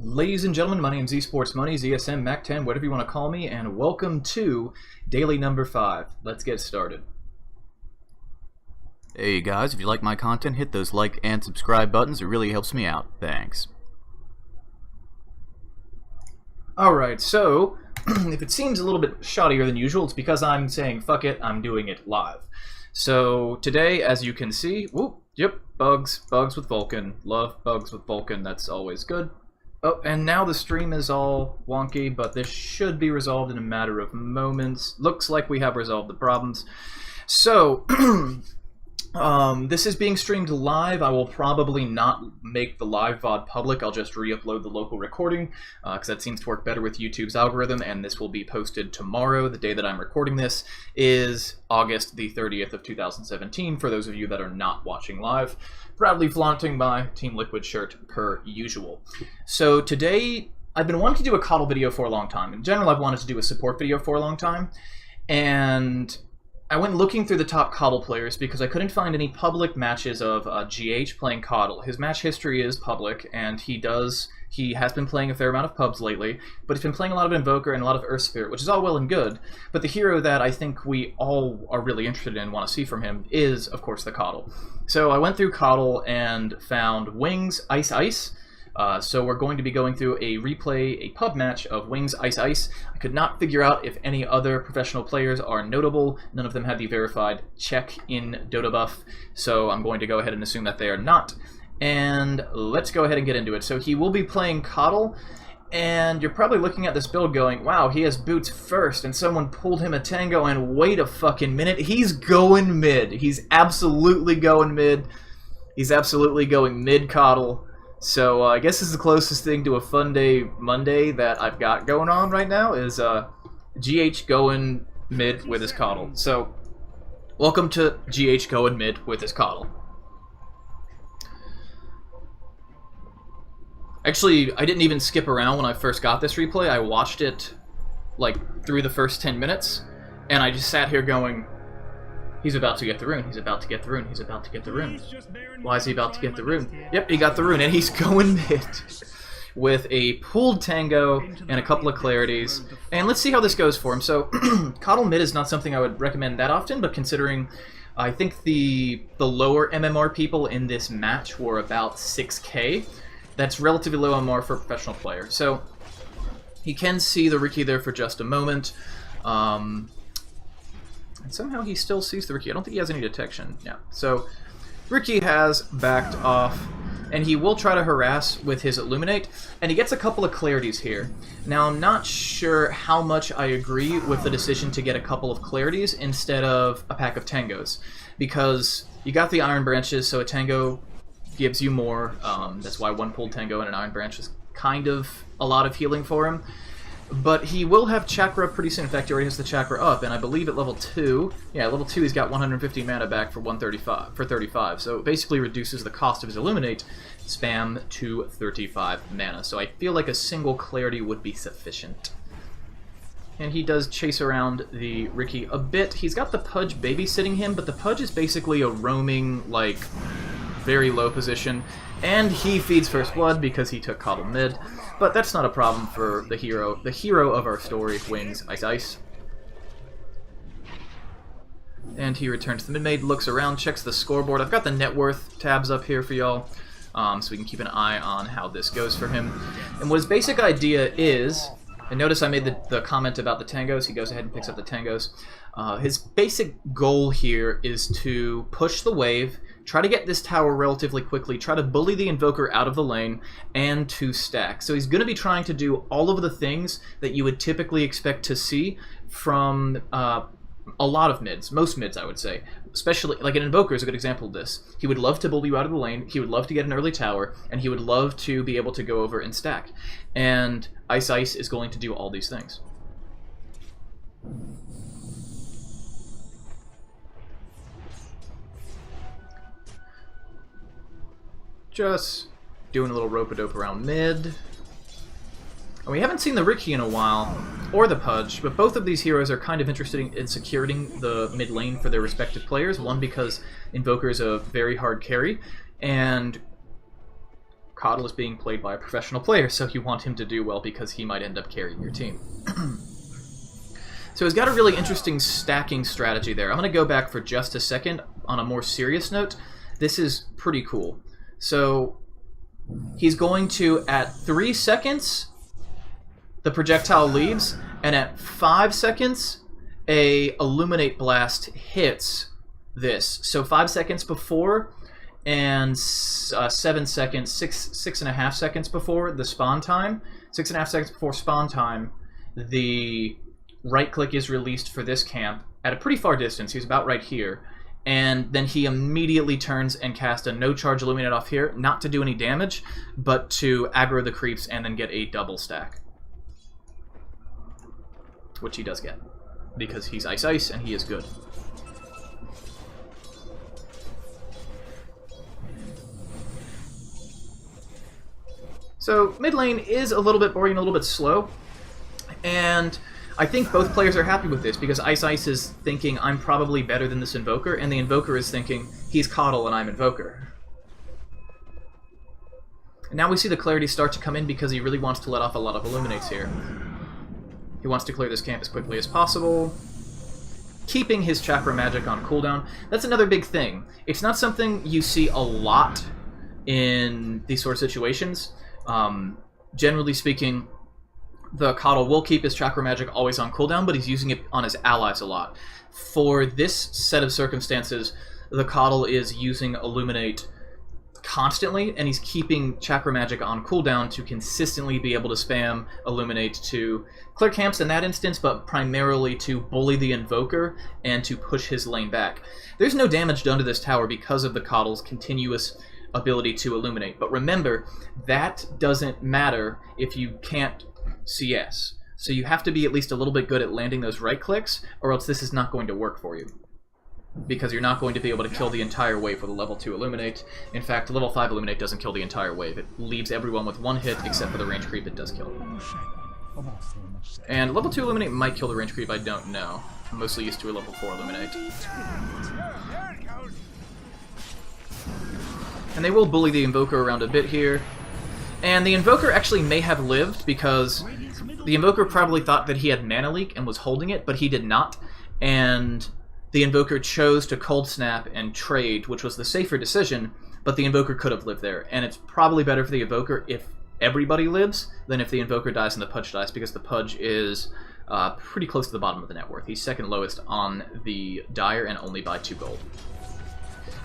Ladies and gentlemen, my name is Esports Money, ZSM, Mac10, whatever you want to call me, and welcome to Daily Number 5. Let's get started. Hey guys, if you like my content, hit those like and subscribe buttons. It really helps me out. Thanks. Alright, so, if it seems a little bit shoddier than usual, it's because I'm saying, fuck it, I'm doing it live. So, today, as you can see, bugs with Vulcan. Love bugs with Vulcan, that's always good. Oh, and now the stream is all wonky, but this should be resolved in a matter of moments. Looks like we have resolved the problems. So, this is being streamed live. I will probably not make the live VOD public. I'll just re-upload the local recording, because that seems to work better with YouTube's algorithm, and this will be posted tomorrow. The day that I'm recording this is August the 30th of 2017, for those of you that are not watching live. Proudly flaunting my Team Liquid shirt per usual. So today, I've been wanting to do a Kotl video for a long time. In general, I've wanted to do a support video for a long time, and I went looking through the top Kotl players because I couldn't find any public matches of GH playing Kotl. His match history is public, and he has been playing a fair amount of pubs lately, but he's been playing a lot of Invoker and a lot of Earth Spirit, which is all well and good, but the hero that I think we all are really interested in and want to see from him is, of course, the Kotl. So I went through Kotl and found Wings.iceice. So we're going to be going through a pub match of Wings.iceice. I could not figure out if any other professional players are notable. None of them have the verified check in DotA buff, so I'm going to go ahead and assume that they are not. And let's go ahead and get into it. So he will be playing Kotl, and you're probably looking at this build going, wow, he has boots first, and someone pulled him a tango, and wait a fucking minute, he's going mid. He's absolutely going mid. He's absolutely going mid Kotl. So I guess this is the closest thing to a Fun Day Monday that I've got going on right now, is GH going mid with his Kotl. So, welcome to GH going mid with his Kotl. Actually, I didn't even skip around when I first got this replay. I watched it, like, through the first 10 minutes, and I just sat here going, he's about to get the rune, he's about to get the rune, he's about to get the rune. Why is he about to get the rune? Yep, he got the rune, and he's going mid with a pooled tango and a couple of clarities. And let's see how this goes for him. So, Kotl mid is not something I would recommend that often, but considering I think the lower MMR people in this match were about 6k, that's relatively low MMR for a professional player. So, he can see the Riki there for just a moment. And somehow he still sees the Riki. I don't think he has any detection. Yeah. So Riki has backed off, and he will try to harass with his Illuminate, and he gets a couple of clarities here. Now, I'm not sure how much I agree with the decision to get a couple of clarities instead of a pack of tangos, because you got the Iron Branches, so a tango gives you more. That's why one pulled tango and an Iron Branch is kind of a lot of healing for him. But he will have Chakra pretty soon. In fact, he already has the Chakra up, and I believe at level 2, yeah, level 2 he's got 150 mana back for 35, so it basically reduces the cost of his Illuminate spam to 35 mana. So I feel like a single Clarity would be sufficient. And he does chase around the Riki a bit. He's got the Pudge babysitting him, but the Pudge is basically a roaming, like, very low position. And he feeds First Blood because he took Kotl mid. But that's not a problem for the hero of our story, Wings.iceice. And he returns to the mid-made, looks around, checks the scoreboard. I've got the net worth tabs up here for y'all, so we can keep an eye on how this goes for him. And what his basic idea is, and notice I made the comment about the tangos, he goes ahead and picks up the tangos. His basic goal here is to push the wave, try to get this tower relatively quickly, try to bully the Invoker out of the lane, and to stack. So he's going to be trying to do all of the things that you would typically expect to see from a lot of mids, most mids I would say. Especially, like an Invoker is a good example of this. He would love to bully you out of the lane, he would love to get an early tower, and he would love to be able to go over and stack. And iceiceice is going to do all these things. Just doing a little rope-a-dope around mid. And we haven't seen the Riki in a while, or the Pudge, but both of these heroes are kind of interested in securing the mid lane for their respective players. One because Invoker is a very hard carry, and Kotl is being played by a professional player, so you want him to do well because he might end up carrying your team. So he's got a really interesting stacking strategy there. I'm going to go back for just a second on a more serious note. This is pretty cool. So he's going to, at 3 seconds, the projectile leaves, and at 5 seconds, a Illuminate Blast hits this. So 5 seconds before and 7 seconds, 6.5 seconds before the spawn time, 6.5 seconds before spawn time, the right click is released for this camp at a pretty far distance. He's about right here. And then he immediately turns and casts a no-charge Illuminate off here, not to do any damage, but to aggro the creeps and then get a double stack. Which he does get, because he's Ice Ice and he is good. So mid lane is a little bit boring, a little bit slow, and I think both players are happy with this because Ice Ice is thinking I'm probably better than this Invoker, and the Invoker is thinking he's Kotl and I'm Invoker. And now we see the clarity start to come in because he really wants to let off a lot of Illuminates here. He wants to clear this camp as quickly as possible, keeping his Chakra Magic on cooldown. That's another big thing. It's not something you see a lot in these sort of situations. Generally speaking, the Kotl will keep his Chakra Magic always on cooldown, but he's using it on his allies a lot. For this set of circumstances, the Kotl is using Illuminate constantly, and he's keeping Chakra Magic on cooldown to consistently be able to spam Illuminate to clear camps in that instance, but primarily to bully the Invoker and to push his lane back. There's no damage done to this tower because of the Kotl's continuous ability to Illuminate, but remember, that doesn't matter if you can't CS. So you have to be at least a little bit good at landing those right clicks, or else this is not going to work for you. Because you're not going to be able to kill the entire wave with a level 2 Illuminate. In fact, level 5 Illuminate doesn't kill the entire wave. It leaves everyone with one hit, except for the range creep it does kill. And level 2 Illuminate might kill the range creep, I don't know. I'm mostly used to a level 4 Illuminate. And they will bully the Invoker around a bit here. And the Invoker actually may have lived, because the Invoker probably thought that he had Mana Leak and was holding it, but he did not. And the Invoker chose to Cold Snap and trade, which was the safer decision, but the Invoker could have lived there. And it's probably better for the Invoker if everybody lives than if the Invoker dies and the Pudge dies, because the Pudge is pretty close to the bottom of the net worth. He's second lowest on the Dire and only by 2 gold.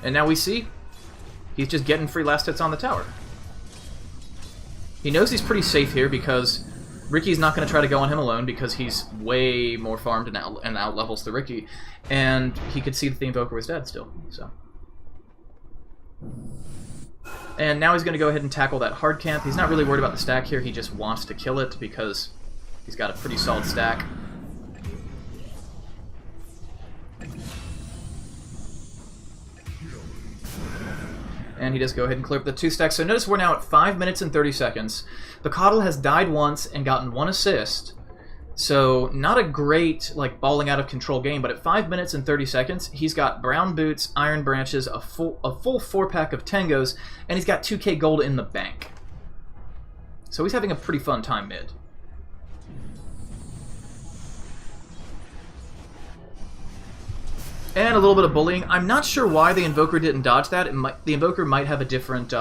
And now we see he's just getting free last hits on the tower. He knows he's pretty safe here because Ricky's not going to try to go on him alone because he's way more farmed and out levels the Ricky, and he could see that the Invoker was dead still. So, and now he's going to go ahead and tackle that hard camp. He's not really worried about the stack here. He just wants to kill it because he's got a pretty solid stack. And he does go ahead and clear up the 2 stacks. So notice we're now at 5 minutes and 30 seconds. The Kotl has died once and gotten 1 assist. So not a great, like, balling out of control game, but at 5 minutes and 30 seconds, he's got brown boots, iron branches, a full 4-pack of Tangos, and he's got 2k gold in the bank. So he's having a pretty fun time mid. And a little bit of bullying. I'm not sure why the Invoker didn't dodge that. The Invoker might have a different,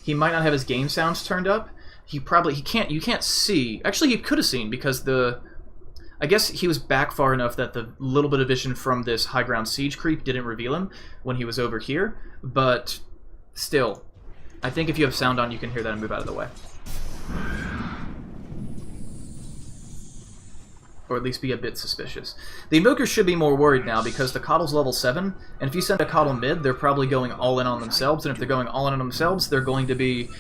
he might not have his game sounds turned up. You can't see. Actually, he could have seen because I guess he was back far enough that the little bit of vision from this high ground siege creep didn't reveal him when he was over here. But still, I think if you have sound on, you can hear that and move out of the way. Or at least be a bit suspicious. The Invoker should be more worried now because the Kotl's level 7, and if you send a Kotl mid, they're probably going all in on themselves, and if they're going all in on themselves, they're going to be...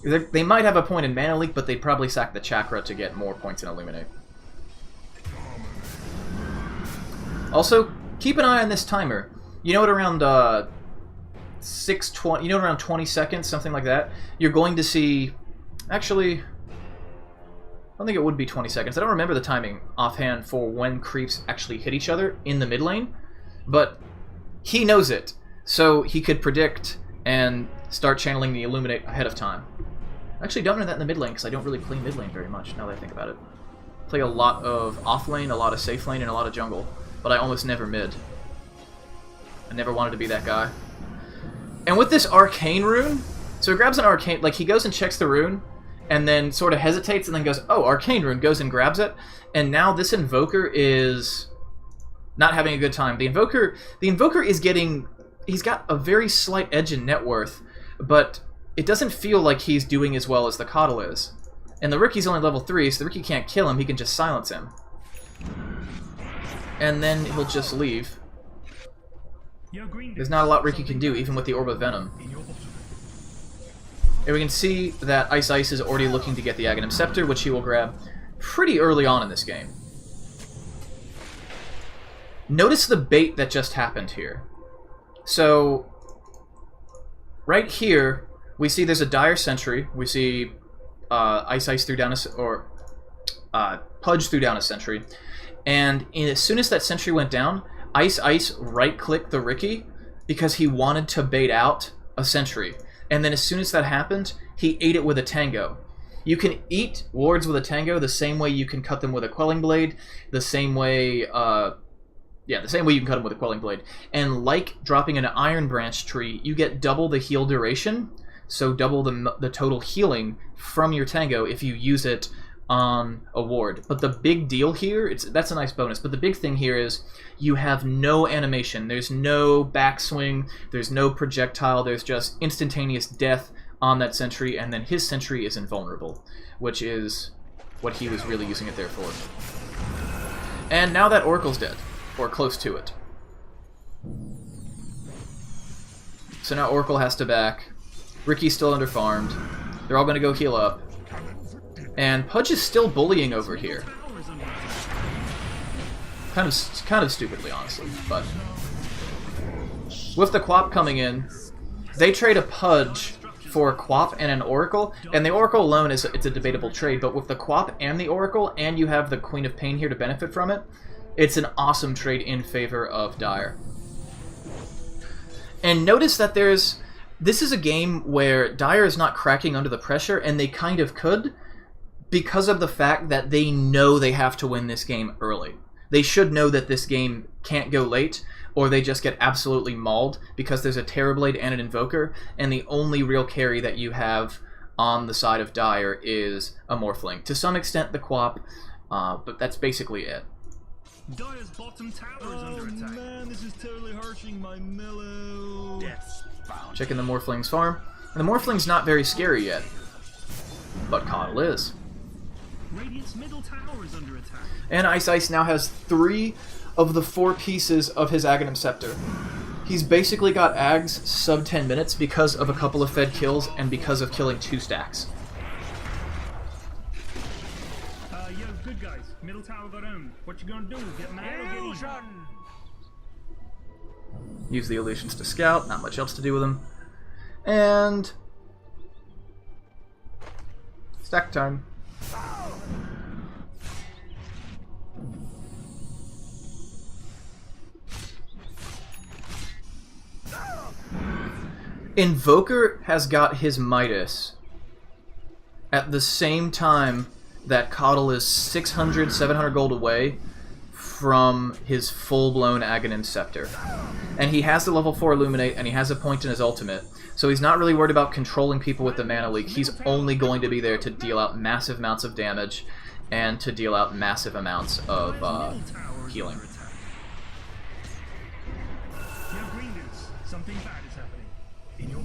They might have a point in Mana Leak, but they'd probably sack the Chakra to get more points in Illuminate. Also, keep an eye on this timer. You know, at around 6:20, you know, around 20 seconds, something like that, you're going to see... Actually, I don't think it would be 20 seconds. I don't remember the timing offhand for when creeps actually hit each other in the mid lane, but he knows it. So he could predict and start channeling the Illuminate ahead of time. I actually don't know that in the mid lane, because I don't really play mid lane very much, now that I think about it. Play a lot of off lane, a lot of safe lane, and a lot of jungle, but I almost never mid. I never wanted to be that guy. And with this arcane rune, so he grabs an arcane, like he goes and checks the rune, and then sort of hesitates, and then goes, oh, arcane rune, goes and grabs it, and now this invoker is not having a good time. The invoker is getting, he's got a very slight edge in net worth, but it doesn't feel like he's doing as well as the Kotl is. And the Riki's only level 3, so the Riki can't kill him, he can just silence him. And then he'll just leave. There's not a lot Riki can do, even with the Orb of Venom. And we can see that iceiceice is already looking to get the Aghanim Scepter, which he will grab pretty early on in this game. Notice the bait that just happened here. So, right here, we see there's a Dire Sentry. We see iceiceice threw down Pudge threw down a Sentry. And as soon as that Sentry went down, iceiceice right-clicked the Riki because he wanted to bait out a Sentry. And then as soon as that happened, he ate it with a Tango. You can eat wards with a Tango the same way you can cut them with a Quelling Blade, the same way, the same way you can cut them with a Quelling Blade. And like dropping an Iron Branch tree, you get double the heal duration, so double the total healing from your Tango if you use it on a ward. But the big deal here, that's a nice bonus, but the big thing here is you have no animation. There's no backswing, there's no projectile, there's just instantaneous death on that Sentry, and then his Sentry is invulnerable, which is what he was really using it there for. And now that Oracle's dead, or close to it. So now Oracle has to back. Riki's still underfarmed. They're all going to go heal up. And Pudge is still bullying over here. Kind of stupidly, honestly, but with the Quap coming in, they trade a Pudge for a Quap and an Oracle, and the Oracle alone it's a debatable trade, but with the Quap and the Oracle, and you have the Queen of Pain here to benefit from it, it's an awesome trade in favor of Dire. And notice that this is a game where Dire is not cracking under the pressure, and they kind of could, because of the fact that they know they have to win this game early. They should know that this game can't go late, or they just get absolutely mauled, because there's a Terrorblade and an Invoker, and the only real carry that you have on the side of Dire is a Morphling. To some extent, the Quap, but that's basically it. Dire's bottom tower is under attack. Oh man, this is totally harshing my mellow. Checking the Morphling's farm. And the Morphling's not very scary yet, but Kotl is. Radiant's middle tower is under attack. And iceiceice now has 3 of the 4 pieces of his Aghanim Scepter. He's basically got Ags sub 10 minutes because of a couple of fed kills and because of killing 2 stacks. Yo, good guys. Middle tower got owned. What you gonna do? Get mad or get eaten? Use the illusions to scout, not much else to do with them. And stack time. Invoker has got his Midas at the same time that Kotl is 600, 700 gold away from his full-blown Aghanim Scepter. And he has the level 4 Illuminate, and he has a point in his ultimate, so he's not really worried about controlling people with the mana leak. He's only going to be there to deal out massive amounts of damage and to deal out massive amounts of healing. Something bad is happening. In your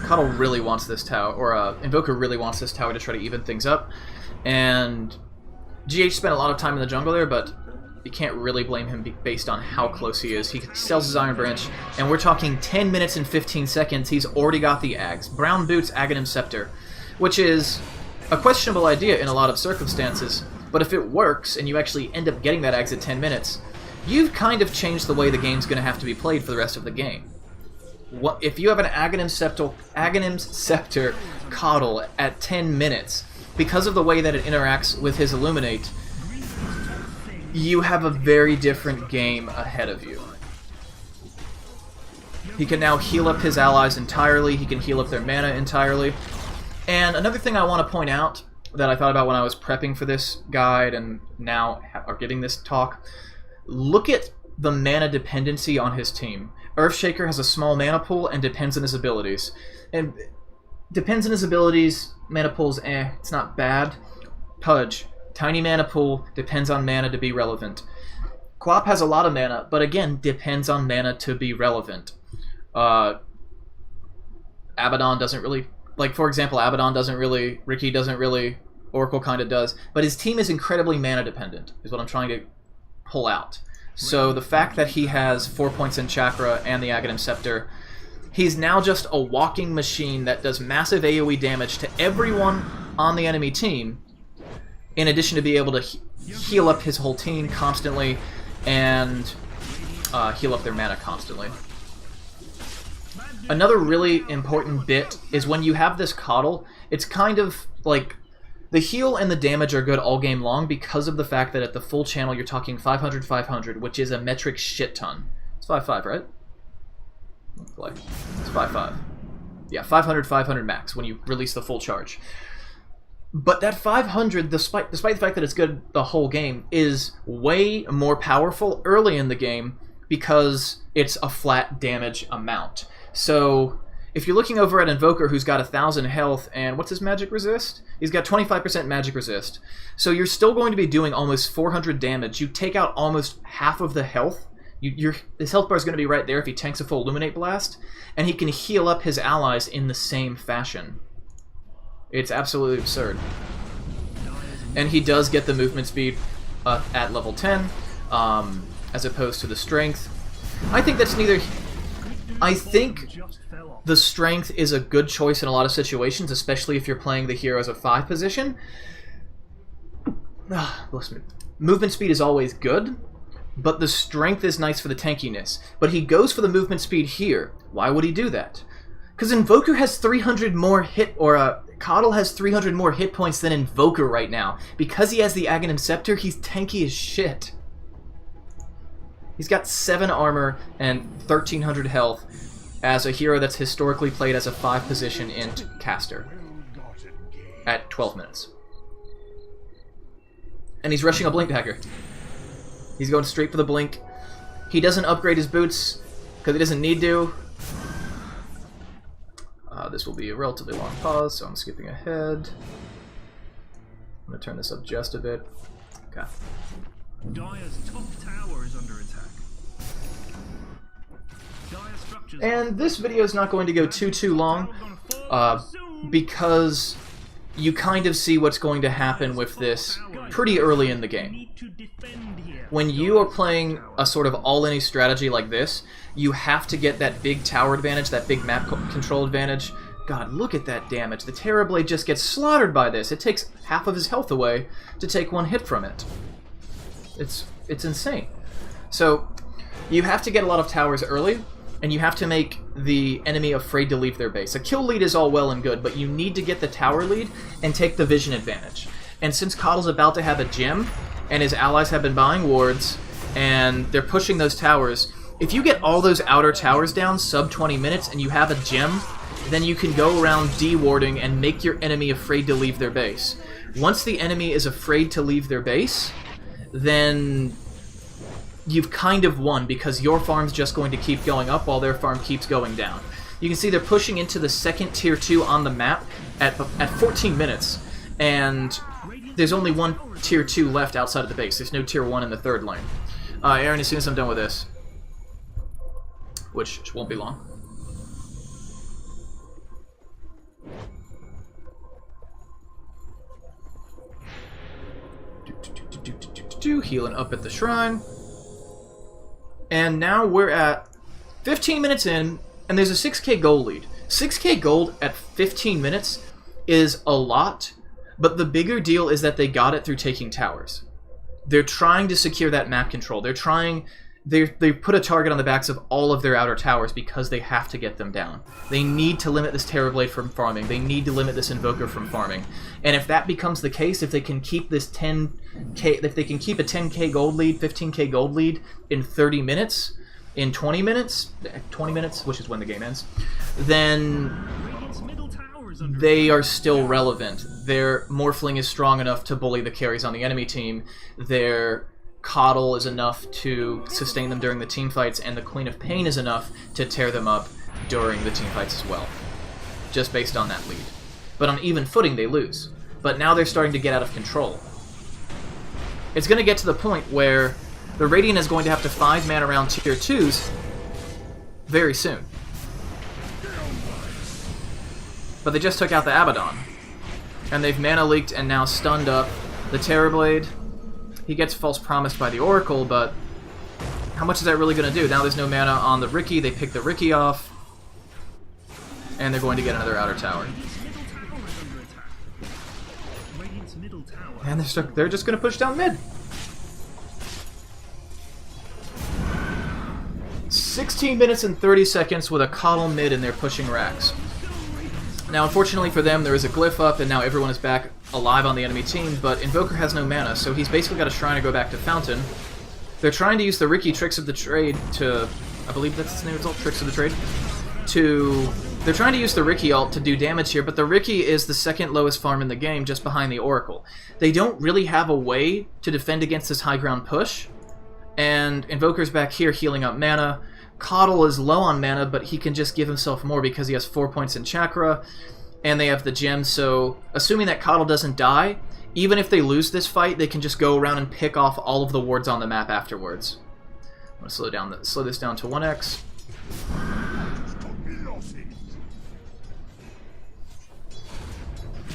Kotl really wants this tower, or Invoker really wants this tower to try to even things up, and GH spent a lot of time in the jungle there, but you can't really blame him based on how close he is. He sells his Iron Branch, and we're talking 10 minutes and 15 seconds, he's already got the Ags. Brown Boots, Aghanim Scepter, which is a questionable idea in a lot of circumstances, but if it works, and you actually end up getting that Ags at 10 minutes, you've kind of changed the way the game's going to have to be played for the rest of the game. If you have an Aghanim Scepter Kotl at 10 minutes, because of the way that it interacts with his Illuminate, you have a very different game ahead of you. He can now heal up his allies entirely. He can heal up their mana entirely. And another thing I want to point out that I thought about when I was prepping for this guide and now are giving this talk, look at the mana dependency on his team. Earthshaker has a small mana pool and depends on his abilities. And depends on his abilities, mana pool's it's not bad. Pudge, tiny mana pool, depends on mana to be relevant. Quap has a lot of mana, but again, depends on mana to be relevant. Abaddon doesn't really... Like, for example, Abaddon doesn't really... Riki doesn't really... Oracle kind of does. But his team is incredibly mana dependent, is what I'm trying to pull out. So the fact that he has 4 points in Chakra and the Aghanim Scepter, he's now just a walking machine that does massive AoE damage to everyone on the enemy team, in addition to be able to heal up his whole team constantly and heal up their mana constantly. Another really important bit is when you have this Kotl, it's kind of like the heal and the damage are good all game long because of the fact that at the full channel you're talking 500-500, which is a metric shit ton. It's 5-5, right? Play. It's 5-5. Yeah, 500-500 max when you release the full charge. But that 500, despite the fact that it's good the whole game, is way more powerful early in the game because it's a flat damage amount. So if you're looking over at Invoker who's got 1,000 health and what's his magic resist? He's got 25% magic resist. So you're still going to be doing almost 400 damage. You take out almost half of the health. His health bar is going to be right there if he tanks a full Illuminate Blast, and he can heal up his allies in the same fashion. It's absolutely absurd. And he does get the movement speed at level 10, as opposed to the strength. I think that's neither... I think the strength is a good choice in a lot of situations, especially if you're playing the hero as a 5 position. Bless me. Movement speed is always good, but the strength is nice for the tankiness. But he goes for the movement speed here. Why would he do that? Because Invoker has 300 more Kotl has 300 more hit points than Invoker right now. Because he has the Aghanim Scepter, he's tanky as shit. He's got 7 armor and 1,300 health as a hero that's historically played as a 5 position int caster at 12 minutes. And he's rushing a Blink Dagger. He's going straight for the Blink. He doesn't upgrade his boots because he doesn't need to. This will be a relatively long pause, so I'm skipping ahead. I'm going to turn this up just a bit. Okay. Dire's top tower is under attack. And this video is not going to go too long, because you kind of see what's going to happen with this pretty early in the game. When you are playing a sort of all-in strategy like this, you have to get that big tower advantage, that big map control advantage. God, look at that damage. The Terrorblade just gets slaughtered by this. It takes half of his health away to take 1 hit from it. It's insane. So, you have to get a lot of towers early, and you have to make the enemy afraid to leave their base. A kill lead is all well and good, but you need to get the tower lead and take the vision advantage. And since Kotl's about to have a gem, and his allies have been buying wards, and they're pushing those towers, if you get all those outer towers down sub 20 minutes and you have a gem, then you can go around de-warding and make your enemy afraid to leave their base. Once the enemy is afraid to leave their base, then you've kind of won, because your farm's just going to keep going up while their farm keeps going down. You can see they're pushing into the second tier 2 on the map at 14 minutes, and there's only 1 tier 2 left outside of the base. There's no tier 1 in the 3rd lane. Aaron, as soon as I'm done with this, which won't be long. Healing up at the shrine. And now we're at 15 minutes in, and there's a 6k gold lead. 6k gold at 15 minutes is a lot, but the bigger deal is that they got it through taking towers. They're trying to secure that map control. They put a target on the backs of all of their outer towers because they have to get them down. They need to limit this Terrorblade from farming. They need to limit this Invoker from farming. And if that becomes the case, if they can keep this 10k, if they can keep a 10k gold lead, 15k gold lead in 30 minutes, in 20 minutes, which is when the game ends, then Radiant's middle tower is under they are still relevant. Their Morphling is strong enough to bully the carries on the enemy team. Their Kotl is enough to sustain them during the team fights, and the Queen of Pain is enough to tear them up during the team fights as well, just based on that lead. But on even footing, they lose. But now they're starting to get out of control. It's going to get to the point where the Radiant is going to have to 5-man around tier 2s very soon. But they just took out the Abaddon. And they've mana leaked and now stunned up the Terrorblade. He gets false promised by the Oracle, but how much is that really going to do? Now there's no mana on the Riki. They pick the Riki off. And they're going to get another outer tower. Radiant's middle tower. And they're just going to push down mid. 16 minutes and 30 seconds with a Kotl mid, and they're pushing racks. Now, unfortunately for them, there is a glyph up, and now everyone is back alive on the enemy team, but Invoker has no mana, so he's basically got a Shrine to go back to Fountain. They're trying to use the Riki Tricks of the Trade to... I believe that's its name, it's all Tricks of the Trade. They're trying to use the Riki ult to do damage here, but the Riki is the second lowest farm in the game, just behind the Oracle. They don't really have a way to defend against this high ground push, and Invoker's back here healing up mana. Kotl is low on mana, but he can just give himself more because he has 4 points in Chakra, and they have the gem, so assuming that Kotl doesn't die, even if they lose this fight, they can just go around and pick off all of the wards on the map afterwards. I'm going to slow this down to 1x.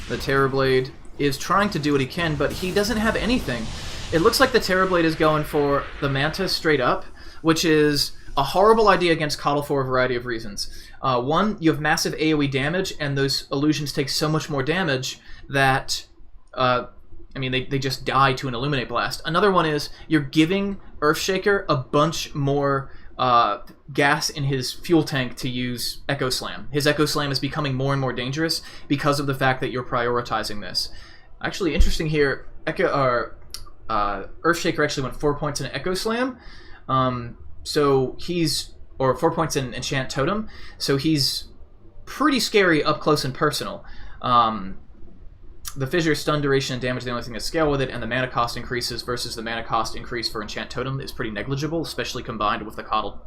The Terrorblade is trying to do what he can, but he doesn't have anything. It looks like the Terrorblade is going for the Manta straight up, which is a horrible idea against Kotl for a variety of reasons. One, you have massive AoE damage, and those illusions take so much more damage that, they just die to an Illuminate Blast. Another one is you're giving Earthshaker a bunch more gas in his fuel tank to use Echo Slam. His Echo Slam is becoming more and more dangerous because of the fact that you're prioritizing this. Actually, interesting here, Earthshaker actually went 4 points in Echo Slam. So he's, or 4 points in Enchant Totem, so he's pretty scary up close and personal. The Fissure stun duration and damage, the only thing to scale with it, and the mana cost increases versus the mana cost increase for Enchant Totem is pretty negligible, especially combined with the Kotl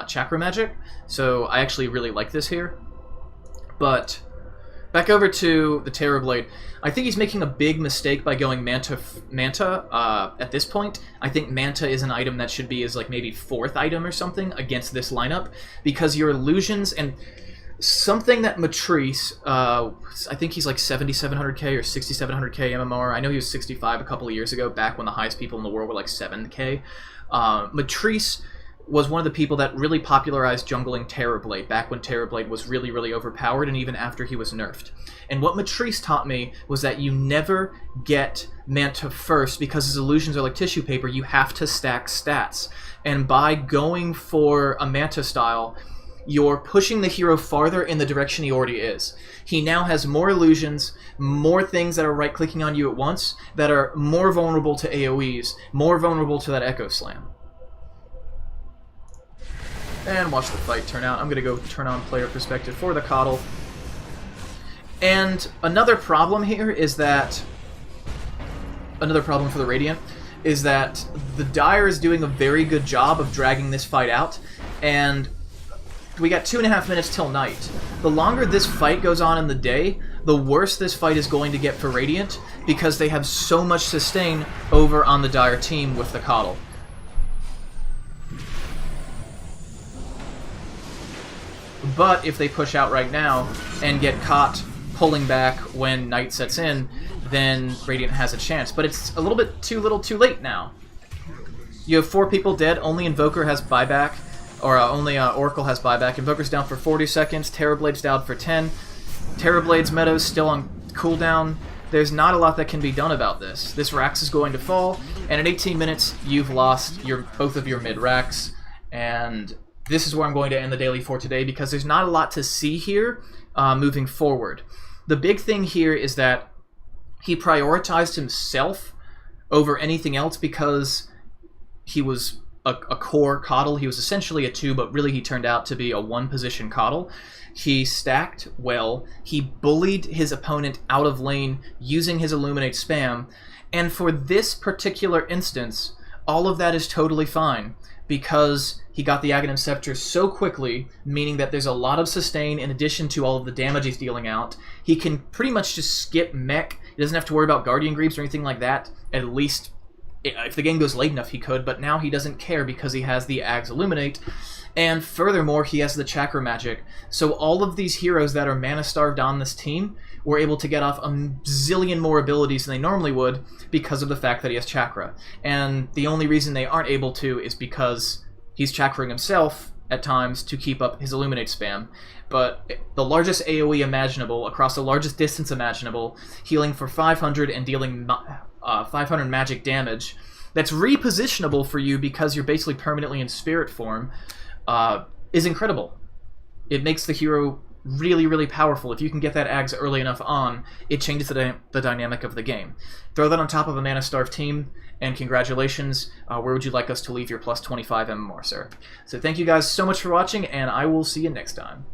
Chakra magic. So I actually really like this here. But back over to the Terrorblade. I think he's making a big mistake by going Manta at this point. I think Manta is an item that should be as like maybe 4th item or something against this lineup, because your illusions and something that Matrice, I think he's like 7,700k or 6,700k MMR. I know he was 65 a couple of years ago, back when the highest people in the world were like 7k. Matrice was one of the people that really popularized jungling Terrorblade back when Terrorblade was really, really overpowered, and even after he was nerfed. And what Matrice taught me was that you never get Manta first, because his illusions are like tissue paper. You have to stack stats. And by going for a Manta style, you're pushing the hero farther in the direction he already is. He now has more illusions, more things that are right-clicking on you at once, that are more vulnerable to AoEs, more vulnerable to that Echo Slam. And watch the fight turn out. I'm going to go turn on player perspective for the Kotl. And another problem here is that... Another problem for the Radiant is that the Dire is doing a very good job of dragging this fight out, and we got 2.5 minutes till night. The longer this fight goes on in the day, the worse this fight is going to get for Radiant, because they have so much sustain over on the Dire team with the Kotl. But if they push out right now and get caught pulling back when night sets in, then Radiant has a chance. But it's a little bit too late now. You have 4 people dead, only Invoker has buyback, or only Oracle has buyback. Invoker's down for 40 seconds, Terrorblade's down for 10. Terrorblade's meadows still on cooldown. There's not a lot that can be done about this. This Rax is going to fall, and at 18 minutes, you've lost both of your mid-Rax, and this is where I'm going to end the daily for today, because there's not a lot to see here moving forward. The big thing here is that he prioritized himself over anything else because he was a core Kotl. He was essentially a 2, but really he turned out to be a 1-position Kotl. He stacked well. He bullied his opponent out of lane using his Illuminate spam. And for this particular instance, all of that is totally fine, because he got the Aghanim Scepter so quickly, meaning that there's a lot of sustain in addition to all of the damage he's dealing out. He can pretty much just skip mech. He doesn't have to worry about Guardian Greaves or anything like that. At least, if the game goes late enough, he could, but now he doesn't care because he has the Ag's Illuminate. And furthermore, he has the Chakra Magic. So all of these heroes that are mana-starved on this team were able to get off a zillion more abilities than they normally would because of the fact that he has Chakra. And the only reason they aren't able to is because he's Chakring himself at times to keep up his Illuminate spam. But the largest AoE imaginable, across the largest distance imaginable, healing for 500 and dealing 500 magic damage, that's repositionable for you because you're basically permanently in spirit form, is incredible. It makes the hero really, really powerful. If you can get that Ags early enough on, it changes the dynamic of the game. Throw that on top of a mana-starved team, and congratulations. Where would you like us to leave your plus 25 MMR, sir? So thank you guys so much for watching, and I will see you next time.